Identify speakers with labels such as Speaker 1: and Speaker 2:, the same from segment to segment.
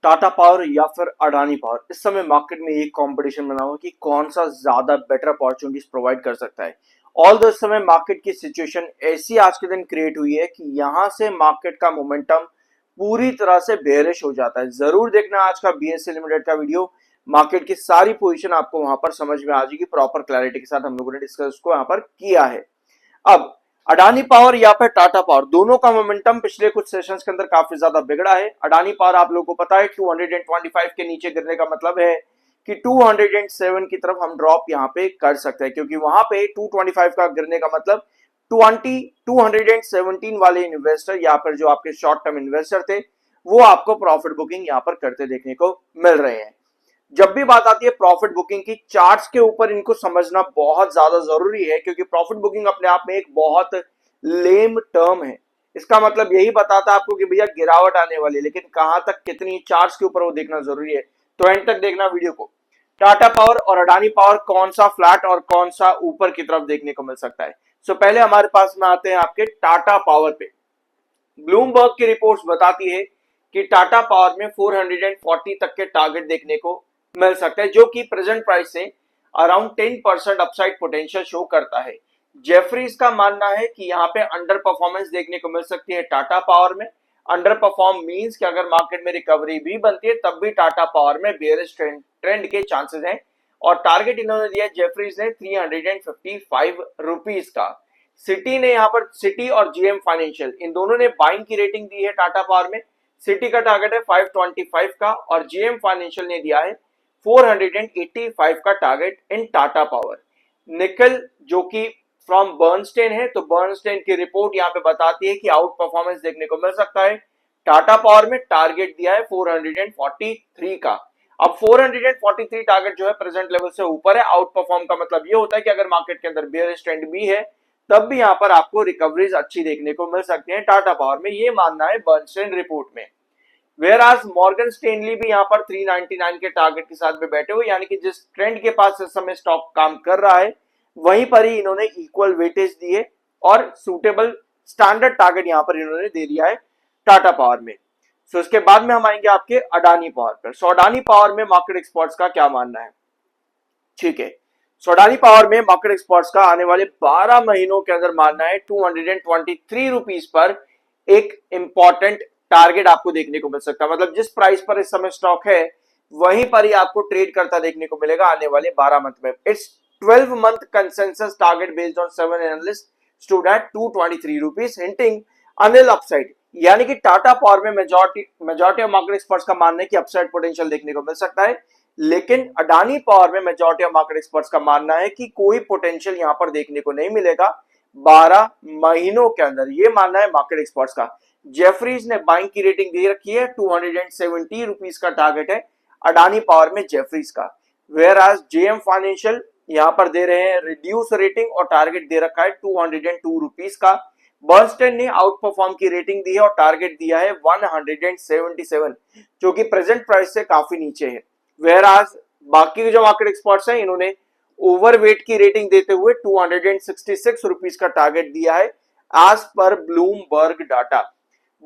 Speaker 1: Tata power या फिर Adani power. इस समय मार्केट में एक कंपटीशन बना हुआ कि कौन सा ज्यादा बेटर अपॉर्चुनिटीज प्रोवाइड कर सकता है। ऑल दो इस समय मार्केट की सिचुएशन ऐसी आज के दिन क्रिएट हुई है कि यहां से मार्केट का मोमेंटम पूरी तरह से बेयरिश हो जाता है। जरूर देखना आज का बीएससी लिमिटेड का वीडियो, मार्केट की सारी पोजीशन आपको वहां पर समझ में आ जाएगी। प्रॉपर क्लैरिटी के साथ हम लोगों ने डिस्कस उसको यहाँ पर किया है। अब अडानी पावर या फिर टाटा पावर, दोनों का मोमेंटम पिछले कुछ सेशंस के अंदर काफी ज्यादा बिगड़ा है। अडानी पावर आप लोगों को पता है 225 के नीचे गिरने का मतलब है कि 207 की तरफ हम ड्रॉप यहां पे कर सकते हैं, क्योंकि वहां पे 225 का गिरने का मतलब 217 वाले इन्वेस्टर या फिर जो आपके शॉर्ट टर्म इन्वेस्टर थे वो आपको प्रॉफिट बुकिंग यहां पर करते देखने को मिल रहे हैं। जब भी बात आती है प्रॉफिट बुकिंग की, चार्ट्स के ऊपर इनको समझना बहुत ज्यादा जरूरी है, क्योंकि प्रॉफिट बुकिंग अपने आप में एक बहुत लेम टर्म है। इसका मतलब यही बताता है आपको कि भैया गिरावट आने वाली है, लेकिन कहां तक कितनी, चार्ट्स के ऊपर वो देखना जरूरी है। तो एंड तक देखना वीडियो को। टाटा पावर और अडानी पावर कौन सा फ्लैट और कौन सा ऊपर की तरफ देखने को मिल सकता है। सो पहले हमारे पास में आते हैं आपके टाटा पावर पे। ब्लूमबर्ग की रिपोर्ट्स बताती है कि टाटा पावर में 440 तक के टारगेट देखने को मिल सकता है, जो कि प्रेजेंट प्राइस से अराउंड 10% अपसाइड पोटेंशियल शो करता है। जेफरीज का मानना है कि यहाँ पे अंडर परफॉर्मेंस देखने को मिल सकती है टाटा पावर में। अंडर परफॉर्म मीन्स कि अगर मार्केट में रिकवरी भी बनती है तब भी टाटा पावर में बेयरिश ट्रेंड के चांसेस हैं। और टारगेट इन्होंने दिया जेफरीज ने 355 रुपीज का। सिटी ने यहाँ पर, सिटी और जीएम फाइनेंशियल इन दोनों ने बाइंग की रेटिंग दी है टाटा पावर में। सिटी का टारगेट है 525 का और जीएम फाइनेंशियल ने दिया है 485 का टारगेट इन टाटा पावर। निकल जो कि फ्रॉम बर्नस्टेन है, तो बर्नस्टेन की रिपोर्ट यहाँ पे बताती है कि आउट परफॉर्मेंस देखने को मिल सकता है। टाटा पावर में टारगेट दिया है 443 का। अब 443 टारगेट जो है प्रेजेंट लेवल से ऊपर है। आउट परफॉर्म का मतलब ये होता है कि अगर मार्केट के अंदर बेयरिश ट्रेंड भी है तब भी यहाँ पर आपको रिकवरीज अच्छी देखने को मिल सकती है टाटा पावर में, ये मानना है बर्नस्टेन रिपोर्ट में। वेयर आज मॉर्गन स्टेनली भी यहाँ पर 399 के टारगेट के साथ में बैठे हुए, यानी कि जिस ट्रेंड के पास इस समय स्टॉक काम कर रहा है वहीं पर ही इन्होंने इक्वल वेटेज दिए और सुटेबल स्टैंडर्ड टारगेट यहाँ पर इन्होंने दे दिया है टाटा पावर में। सो इसके बाद में हम आएंगे आपके अडानी पावर पर। सो अडानी पावर में मार्केट एक्सपर्ट्स का क्या मानना है, ठीक है। सो अडानी पावर में मार्केट एक्सपर्ट्स का आने वाले 12 महीनों के अंदर मानना है 223 रुपीज पर एक इंपॉर्टेंट टारगेट आपको देखने को मिल सकता है। मतलब जिस प्राइस पर इस समय स्टॉक है वहीं पर ही आपको ट्रेड करता देखने को मिलेगा आने वाले 12 मंथ में। It's 12 month consensus target based on 7 analyst stood at 223 rupees, hinting Anil upside. यानी कि टाटा पावर में मेजॉरिटी ऑफ मार्केट एक्सपर्ट्स का मानना है कि अपसाइड पोटेंशियल देखने को मिल सकता है, लेकिन अडानी पावर में मेजॉरिटी ऑफ मार्केट एक्सपर्ट्स का मानना है कि कोई पोटेंशियल यहां पर देखने को नहीं मिलेगा 12 महीनों के अंदर, ये मानना है मार्केट एक्सपर्ट्स का। जेफरीज ने बाइंग की रेटिंग दे रखी है, 270 रुपीज का टारगेट है अडानी पावर में जेफरीज का। वेयर आज जेएम फाइनेंशियल यहां पर दे रहे हैं रिड्यूस रेटिंग और टारगेट दे रखा है 202 रुपीज का। बर्नस्टेन ने आउट परफॉर्म की रेटिंग दी है और टारगेट दिया है 177, जो कि प्रेजेंट प्राइस से काफी नीचे है। वेयर आज बाकी जो मार्केट एक्सपर्ट्स हैं इन्होंने ओवरवेट की रेटिंग देते हुए 266 रुपीज का टारगेट दिया है एज पर ब्लूमबर्ग डाटा।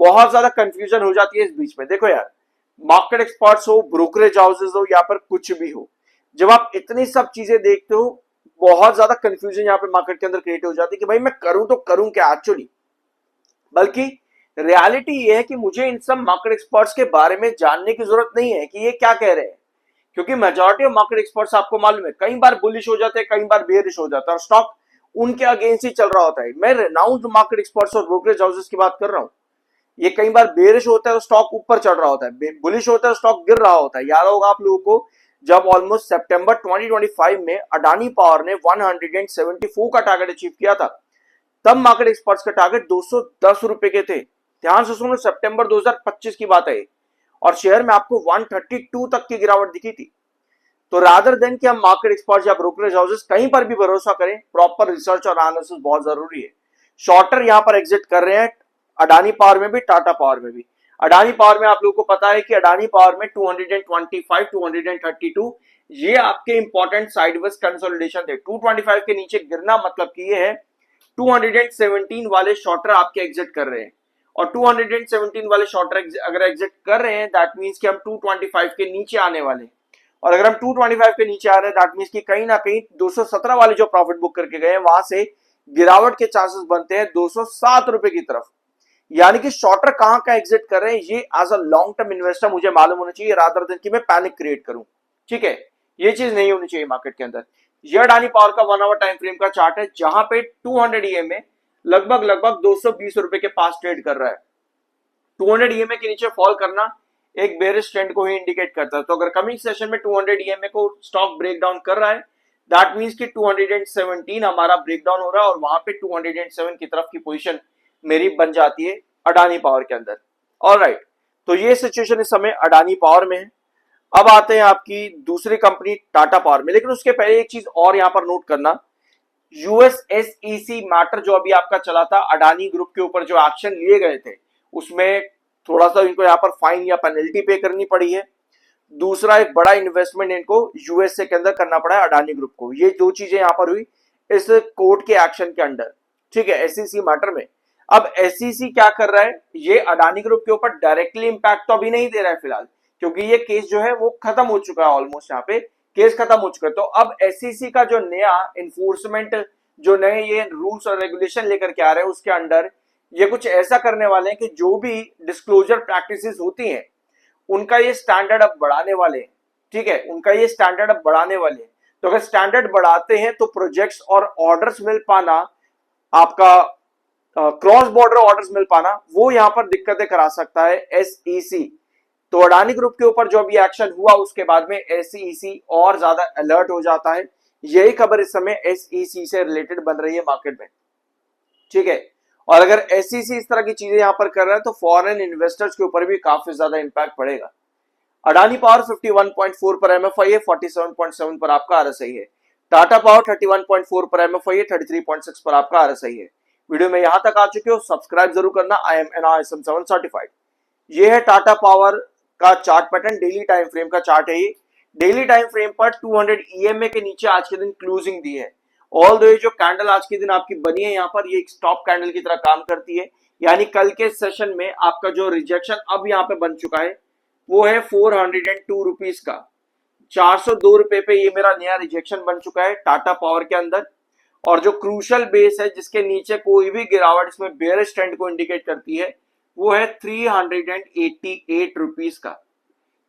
Speaker 1: बहुत ज्यादा कंफ्यूजन हो जाती है इस बीच में। देखो यार, मार्केट एक्सपर्ट्स हो, ब्रोकरेज हाउसेस हो या फिर कुछ भी हो, जब आप इतनी सब चीजें देखते हो बहुत ज्यादा कंफ्यूजन यहाँ पे मार्केट के अंदर क्रिएट हो जाती है कि भाई मैं करूं तो करूं क्या एक्चुअली। बल्कि रियलिटी ये है कि मुझे इन सब मार्केट एक्सपर्ट्स के बारे में जानने की जरूरत नहीं है कि ये क्या कह रहे हैं, क्योंकि मेजॉरिटी ऑफ मार्केट एक्सपर्ट्स आपको मालूम है कई बार बुलिश हो जाते हैं, कई बार बेयरिश हो जाता है और स्टॉक उनके अगेंस्ट ही चल रहा होता है। मैं रेनाउंड मार्केट एक्सपर्ट्स और ब्रोकरेज हाउसेस की बात कर रहा हूं। ये कई बार बेयरिश होता है तो स्टॉक ऊपर चढ़ रहा होता है, बुलिश होता है तो स्टॉक गिर रहा होता है। याद होगा आप लोगों को जब ऑलमोस्ट सितंबर 2025 में अडानी पावर ने 174 का टारगेट अचीव किया था, तब मार्केट एक्सपर्ट्स का टारगेट 210 रुपए के थे। ध्यान से सुनो, सितंबर 2025 की बात है और शेयर में आपको 132 तक की गिरावट दिखी थी। तो रादर देन कि हम मार्केट एक्सपर्ट्स या ब्रोकरेज हाउसेस कहीं पर भी भरोसा करें, प्रॉपर रिसर्च और एनालिसिस बहुत जरूरी है। शॉर्टर यहां पर एग्जिट कर रहे हैं अडानी पावर में भी, टाटा पावर में भी। अडानी पावर में आप लोगों को पता है कि अडानी पावर में 225 232 ये आपके इंपॉर्टेंट साइडवेज कंसोलिडेशन थे। 225 के नीचे गिरना मतलब कि ये है 217 वाले शॉर्टर आपके एग्जिट कर रहे हैं और 217 वाले शॉर्ट अगर एग्जिट कर रहे हैं दैट मींस कि हम 225 के नीचे आने वाले हैं। और अगर हम 225 के नीचे आ रहे हैं दैट मींस कि कहीं ना कहीं 217 वाले जो प्रॉफिट बुक करके गए हैं वहां से गिरावट के चांसेस बनते हैं 207 रुपए की तरफ। यानी कि शॉर्टर कहां का एग्जिट कर रहे हैं ये as a long term investor मुझे मालूम होना चाहिए रादर देन कि मैं पैनिक क्रिएट करूं। ठीक है, ये चीज नहीं होनी चाहिए मार्केट के अंदर। ये अडानी पावर का 1 आवर टाइम फ्रेम का चार्ट है जहां पे 200 ईएमए लगभग 220 रुपए के पास ट्रेड कर रहा है। 200 ईएमए के नीचे फॉल करना एक बेरिश ट्रेंड को ही इंडिकेट करता है। तो अगर कमिंग सेशन में 200 ईएमए को स्टॉक ब्रेक डाउन कर रहा है दैट मींस कि 217 हमारा ब्रेक डाउन हो रहा है और वहां पे 207 की तरफ की पोजीशन मेरी बन जाती है अडानी पावर के अंदर। ऑलराइट, तो ये सिचुएशन इस समय अडानी पावर में है। अब आते हैं आपकी दूसरी कंपनी टाटा पावर में, लेकिन उसके पहले एक चीज और यहां पर नोट करना, यूएसएसईसी मैटर जो अभी आपका चला था अडानी ग्रुप के ऊपर जो एक्शन लिए गए थे उसमें थोड़ा सा इनको यहाँ पर फाइन या पेनल्टी पे करनी पड़ी है। दूसरा एक बड़ा इन्वेस्टमेंट इनको यूएसए के अंदर करना पड़ा है अडानी ग्रुप को। ये दो चीजें यहां पर हुई इस कोर्ट के एक्शन के अंडर। ठीक है, एसईसी मैटर में। अब एसईसी क्या कर रहा है, ये अडानी ग्रुप के ऊपर डायरेक्टली इंपैक्ट तो अभी नहीं दे रहा है फिलहाल, क्योंकि ये केस जो है वो खत्म हो चुका है, ऑलमोस्ट यहाँ पे केस खत्म हो चुका है। तो अब एसईसी का जो नया इन्फोर्समेंट जो नए ये रूल्स और रेगुलेशन लेकर के आ रहे हैं उसके अंडर ये कुछ ऐसा करने वाले हैं कि जो भी डिस्क्लोजर प्रैक्टिसेस होती हैं उनका ये स्टैंडर्ड अब बढ़ाने वाले हैं। ठीक है, उनका ये स्टैंडर्ड अब बढ़ाने वाले हैं। तो अगर स्टैंडर्ड बढ़ाते हैं तो प्रोजेक्ट्स और ऑर्डर्स मिल पाना, आपका क्रॉस बॉर्डर ऑर्डर्स मिल पाना, वो यहां पर दिक्कतें करा सकता है एसईसी। तो अडानी ग्रुप के ऊपर जो अभी एक्शन हुआ उसके बाद में एसईसी और ज्यादा अलर्ट हो जाता है। यही खबर इस समय एसईसी से रिलेटेड बन रही है मार्केट में। ठीक है, और अगर एसईसी इस तरह की चीजें यहां पर कर रहा है तो फॉरेन इन्वेस्टर्स के ऊपर भी काफी ज्यादा इंपैक्ट पड़ेगा। अडानी पावर 51.4 पर एमएफआई है, 47.7 पर आपका आरएसआई है। टाटा पावर 31.4 पर एमएफआई है, 33.6 पर आपका आरएसआई है। वीडियो में यहां तक आ चुके हो सब्सक्राइब जरूर करना, आई एम NISM 7 सर्टिफाइड। ये है टाटा पावर का chart pattern, daily time frame का चार्ट है ये। डेली टाइम फ्रेम पर 200 ईएमए के नीचे आज के दिन क्लोजिंग दी है। ऑल दो जो कैंडल आज के दिन आपकी बनी है यहाँ पर ये एक स्टॉप कैंडल की तरह काम करती है। यानी कल के सेशन में आपका जो रिजेक्शन अब यहाँ पे बन चुका है वो है 402 रुपीज का। 402 रुपए पे ये मेरा नया रिजेक्शन बन चुका है टाटा पावर के अंदर। और जो क्रूशल बेस है जिसके नीचे कोई भी गिरावट इसमें बेयरिश ट्रेंड को इंडिकेट करती है वो है 388 रुपीज का।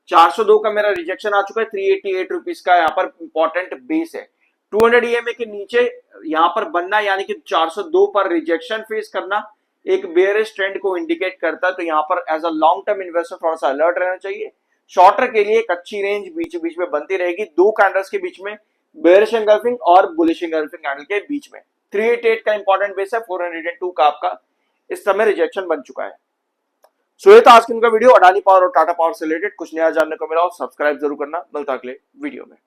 Speaker 1: 402 का मेरा रिजेक्शन आ चुका है, 388 रुपीज का यहाँ पर इंपॉर्टेंट बेस है। 200 ईएमए के नीचे यहाँ पर बनना यानी कि 402 पर रिजेक्शन फेस करना एक बेयरिश ट्रेंड को इंडिकेट करता है। तो यहाँ पर as a long term investor थोड़ा सा अलर्ट रहना चाहिए। शॉर्टर के लिए एक अच्छी रेंज बीच बीच में बनती रहेगी, दो कैंडल्स के बीच में, बेयरिश एंगल्फिंग और बुलिश एंगल्फिंग कैंडल के बीच में। 388 का इंपॉर्टेंट बेस है, 402 का आपका इस समय रिजेक्शन बन चुका है। सो ये था आज की उनका वीडियो अडानी पावर और टाटा पावर से रिलेटेड। कुछ नया जानने को मिला हो सब्सक्राइब जरूर करना। मिलता अगले वीडियो में।